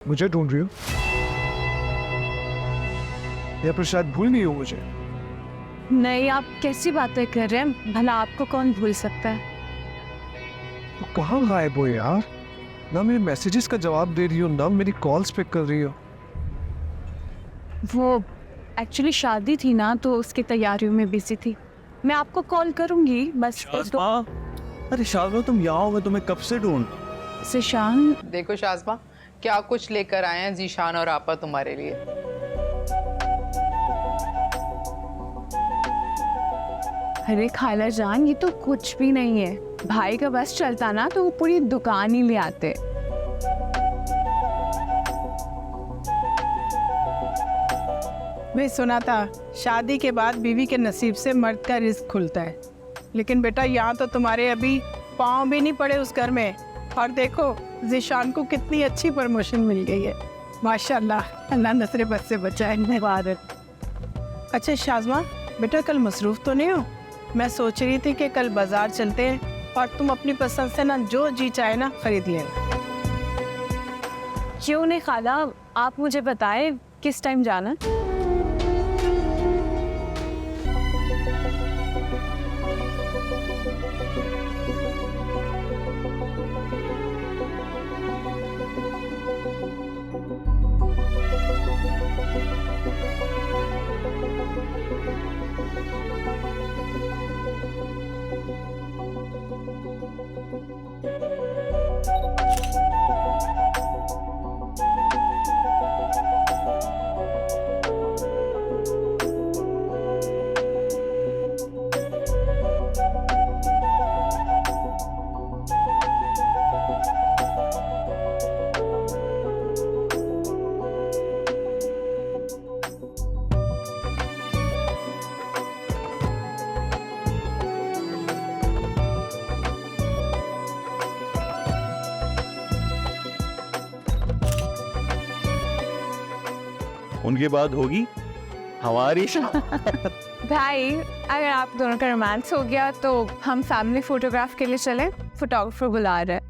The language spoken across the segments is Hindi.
मुझे ढूंढ रही हो या फिर शायद भूल गई हो मुझे? नहीं, आप कैसी बातें कर रहे हैं? भला आपको कौन भूल सकता है? तो कहाँ गायब हो यार? ना मेरे मैसेजेस का जवाब दे रही हो, ना मेरी कॉल्स पिक कर रही हो। वो एक्चुअली शादी थी ना, तो उसकी तैयारियों में बिजी थी। मैं आपको कॉल करूंगी बस। शाज़मा, अरे शाज़मा तुम यहाँ हो, मैं तुम्हें कब से ढूंढ। ज़ीशान, देखो शाज़मा, क्या कुछ लेकर आए हैं ज़ीशान और आपा तुम्हारे लिए। अरे खाला जान, ये तो कुछ भी नहीं है। भाई का बस चलता ना तो वो पूरी दुकान ही ले आते। मैं सुना था शादी के बाद बीवी के नसीब से मर्द का रिस्क खुलता है, लेकिन बेटा यहाँ तो तुम्हारे अभी पाँव भी नहीं पड़े उस घर में। और देखो ज़ीशान को कितनी अच्छी प्रमोशन मिल गई है, माशाल्लाह। अल्लाह नसरे बद से बचाए। मुबारक। अच्छा शाज़मा बेटा, कल मसरूफ़ तो नहीं हो? मैं सोच रही थी कि कल बाज़ार चलते हैं और तुम अपनी पसंद से ना जो जी चाहे ना खरीद लेना। क्यों नहीं खाला, आप मुझे बताएं किस टाइम जाना? उनके बाद होगी हमारी भाई, अगर आप दोनों का रोमांस हो गया तो हम फैमिली फोटोग्राफ के लिए चले। फोटोग्राफर बुला रहे हैं।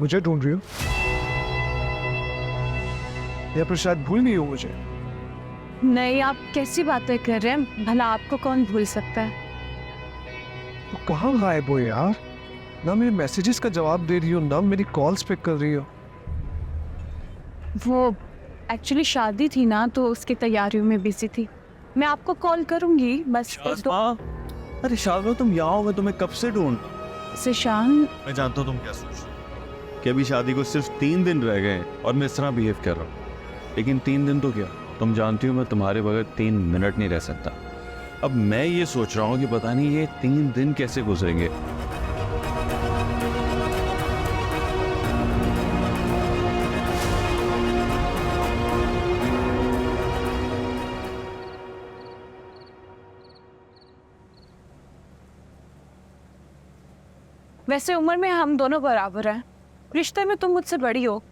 मुझे ढूंढ रही हो या फिर शायद भूल गई हो मुझे? नहीं, आप कैसी बातें कर रहे हैं? भला आपको कौन भूल सकता है? तो कहाँ गायब हो यार? ना मेरे मैसेजेस का जवाब दे रही हो, ना मेरी कॉल्स पिक कर रही हो। वो एक्चुअली शादी थी ना, तो उसकी तैयारियों में बिजी थी। मैं आपको कॉल करूंगी बस। शाज़मा, अरे शाज़मा तुम यहाँ हो, मैं तुम्हें कब से ढूंढ। ज़ीशान, मैं जानता हूँ तुम क्या सोच रहे हो कि अभी शादी को सिर्फ 3 दिन रह गए हैं और मैं इस तरह बिहेव कर रहा हूँ, लेकिन 3 दिन तो क्या, तुम जानती हो मैं तुम्हारे बगैर 3 मिनट नहीं रह सकता। अब मैं ये सोच रहा हूँ कि पता नहीं ये 3 दिन कैसे गुजरेंगे। वैसे उम्र में हम दोनों बराबर हैं। रिश्ते में तुम मुझसे बड़ी हो,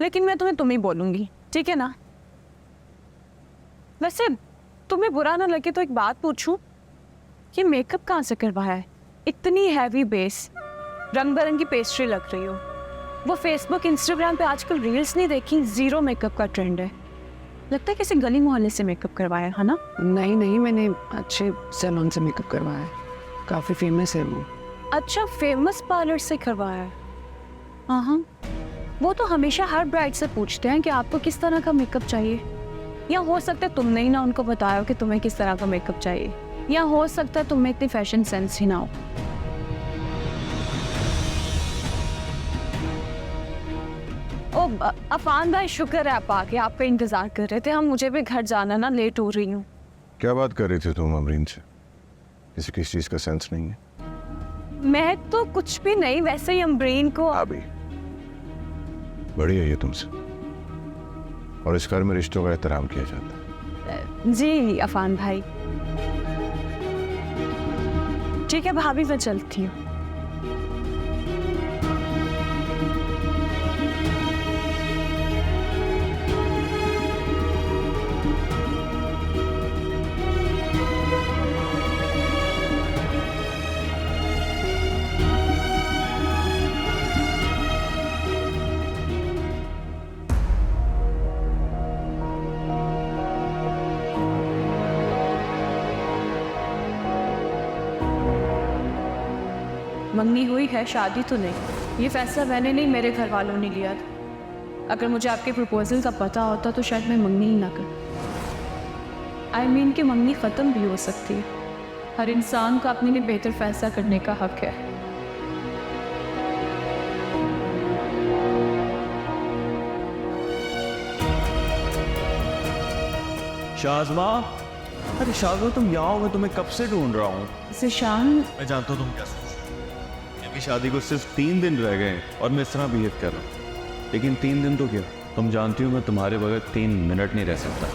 लेकिन मैं तुम्हें तुम ही बोलूंगी, ठीक है ना? वैसे तुम्हें बुरा ना लगे तो एक बात पूछूं, ये मेकअप कहाँ से करवाया है? इतनी हैवी बेस, रंग बिरंगी पेस्ट्री लग रही हो। वो फेसबुक इंस्टाग्राम पे आजकल रील्स नहीं देखी, 0 मेकअप का ट्रेंड है। लगता है किसी गली मोहल्ले से मेकअप करवाया है ना? नहीं, मैंने अच्छे सैलून से मेकअप करवाया है, काफ़ी फेमस है वो। अच्छा, फेमस पार्लर से करवाया है? हाँ, वो तो हमेशा हर ब्राइड से पूछते हैं कि आपको किस तरह का मेकअप चाहिए। या हो सकता है तुमने ही ना उनको बताया हो कि तुम्हें किस तरह का मेकअप चाहिए, या हो सकता है तुम्हें इतनी फैशन सेंस ही ना हो। ओ अफान भाई, शुक्र है आप आके, आपका इंतजार कर रहे थे हम। मुझे भी घर जाना ना, लेट हो रही हूँ। क्या बात कर रही थी तुम अमरीन से? किसी किस चीज का सेंस नहीं है? मैं तो कुछ भी नहीं, वैसे ही अमरीन को अभी बड़ी है ये तुमसे, और इस घर में रिश्तों का एहतराम किया जाता है। जी अफान भाई। ठीक है भाभी, मैं चलती हूँ। मंगनी हुई है, शादी तो नहीं। ये फैसला मैंने नहीं, मेरे घर वालों ने लिया था। अगर मुझे आपके प्रपोजल का पता होता तो शायद मैं मंगनी ही ना कर। आई मीन कि मंगनी ख़त्म भी हो सकती है। हर इंसान को अपने लिए बेहतर फैसला करने का हक है। शाज़मा, अरे शाज़मा तुम यहाँ हो, मैं तुम्हें कब से ढूंढ रहा हूँ। ज़ीशान, मैं जानता हूँ तुम क्या सोच रही हो। अभी शादी को सिर्फ 3 दिन रह गए हैं और मैं इस तरह बिहेव कर रहा हूँ, लेकिन 3 दिन तो क्या, तुम जानती हो मैं तुम्हारे बगैर 3 मिनट नहीं रह सकता।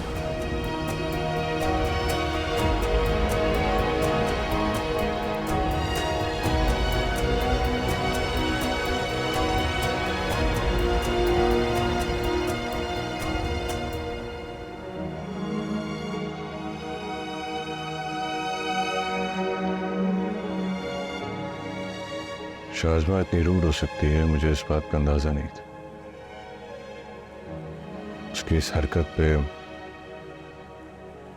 शाज़मा इतनी रूड हो सकती है, मुझे इस बात का अंदाजा नहीं था। उसकी इस हरकत पे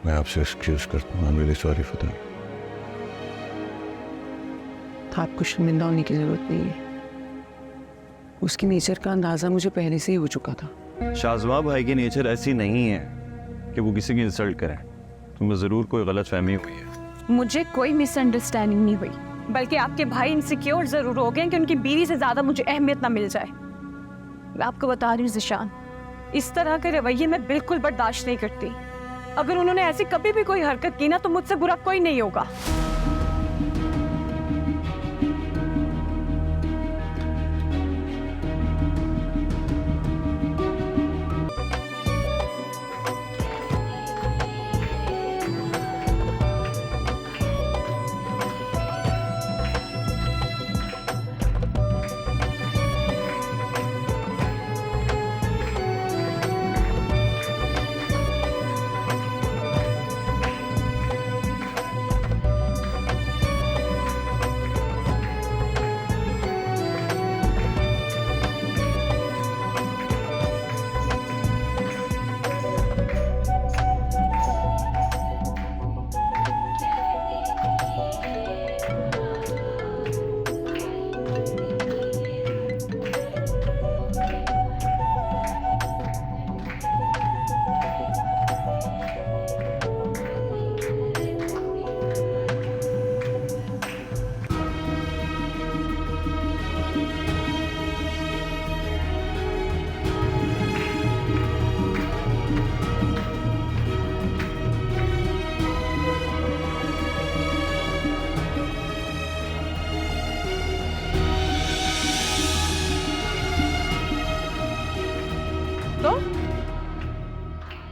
मैं आपसे एक्सक्यूज करता हूँ। I am really sorry for that. आपको शर्मिंदा होने की जरूरत नहीं है। उसकी नेचर का अंदाजा मुझे पहले से ही हो चुका था। शाज़मा भाई की नेचर ऐसी नहीं है कि वो किसी की इंसल्ट करें। तुम्हें ज़रूर कोई गलत फहमी हुई है। मुझे कोई मिसअंडरस्टैंडिंग नहीं हुई, बल्कि आपके भाई इनसिक्योर ज़रूर हो गए कि उनकी बीवी से ज़्यादा मुझे अहमियत ना मिल जाए। मैं आपको बता रही हूँ ज़ीशान, इस तरह के रवैये मैं बिल्कुल बर्दाश्त नहीं करती। अगर उन्होंने ऐसी कभी भी कोई हरकत की ना तो मुझसे बुरा कोई नहीं होगा।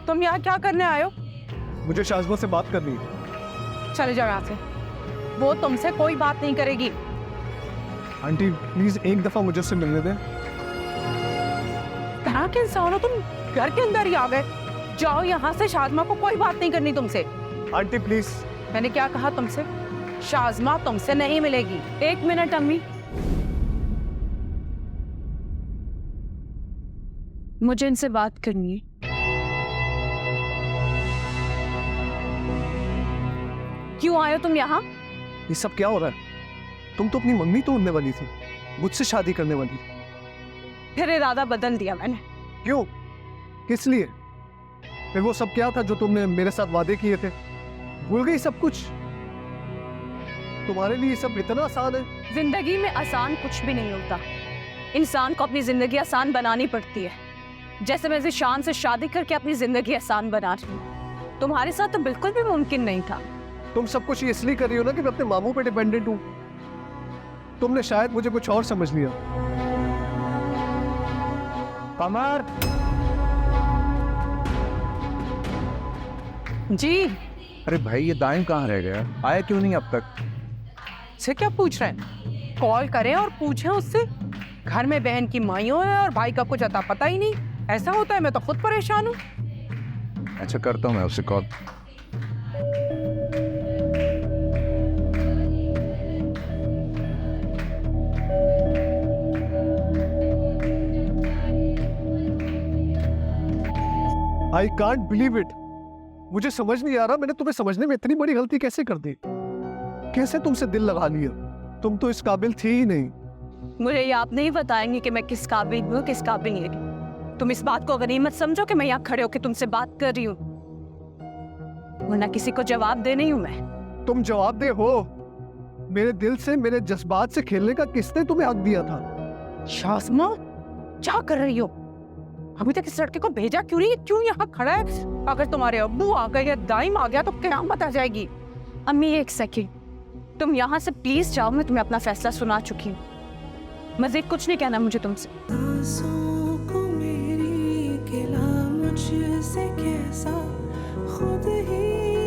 तुम यहाँ क्या करने आए हो? मुझे शाज़मा से बात करनी है। चले जाओ यहाँ से, वो तुमसे कोई बात नहीं करेगी। आंटी प्लीज एक दफा मुझे उससे मिलने दें। तरह के इंसान हो तुम, घर के अंदर ही आ गए। जाओ यहाँ से, शाज़मा को कोई बात नहीं करनी तुमसे। Aunty please. मैंने क्या कहा तुमसे? शाज़मा तुमसे नहीं मिलेगी। 1 मिनट अम्मी, मुझे इनसे बात करनी है। क्यों आए हो तुम यहाँ? ये सब क्या हो रहा है? तुम तो अपनी मम्मी तोड़ने वाली थी, मुझसे शादी करने वाली थी। फिर इरादा बदल दिया मैंने। क्यों? किस लिए? फिर वो सब क्या था जो तुमने मेरे साथ वादे किए थे? भूल गई सब कुछ? तुम्हारे लिए ये सब इतना आसान है? जिंदगी में आसान कुछ भी नहीं होता। इंसान को अपनी जिंदगी आसान बनानी पड़ती है। जैसे मैं ज़ीशान से शादी करके अपनी जिंदगी आसान बना रही हूँ, तुम्हारे साथ तो बिल्कुल भी मुमकिन नहीं था। तुम सब कुछ इसलिए कर रही हो ना कि मैं अपने मामू पे डिपेंडेंट हूँ। तुमने शायद मुझे कुछ और समझ लिया। कमर, जी अरे भाई ये दाइम कहाँ रह गया? आया क्यों नहीं अब तक? से क्या पूछ रहे हैं? कॉल करें और पूछें उससे। घर में बहन की माइयों है और भाई का कुछ अता पता ही नहीं। ऐसा होता है? मैं तो खुद परेशान हूँ। अच्छा करता हूँ मैं उससे call. I can't believe it. मुझे समझ नहीं आ रहा मैंने तुम्हें समझने में इतनी बड़ी गलती कैसे कर दी। कैसे तुमसे दिल लगा लिया? तुम तो इस काबिल थी ही नहीं। मुझे ये आप नहीं बताएंगे कि मैं किस काबिल हूँ किस काबिल नहीं। तुम इस बात को गनीमत समझो कि मैं यहाँ खड़े होकर तुमसे बात कर रही हूँ, वरना किसी को जवाब दे नहीं हूँ मैं। तुम जवाब दे हो। मेरे दिल से मेरे जज्बात से खेलने का किसने तुम्हें हक दिया था? शासमा, क्या कर रही हो? अभी तक इस लड़के को भेजा क्यों नहीं? क्यों यहाँ खड़ा है? अगर तुम्हारे अब्बू आ गए या दाइम आ गया तो क़यामत आ जाएगी। अम्मी एक सेकंड, तुम यहाँ से प्लीज जाओ। मैं तुम्हें अपना फैसला सुना चुकी हूँ। मज़ीद कुछ नहीं कहना मुझे तुमसे। सांसों को मेरी गिला मुझसे कैसा खुद ही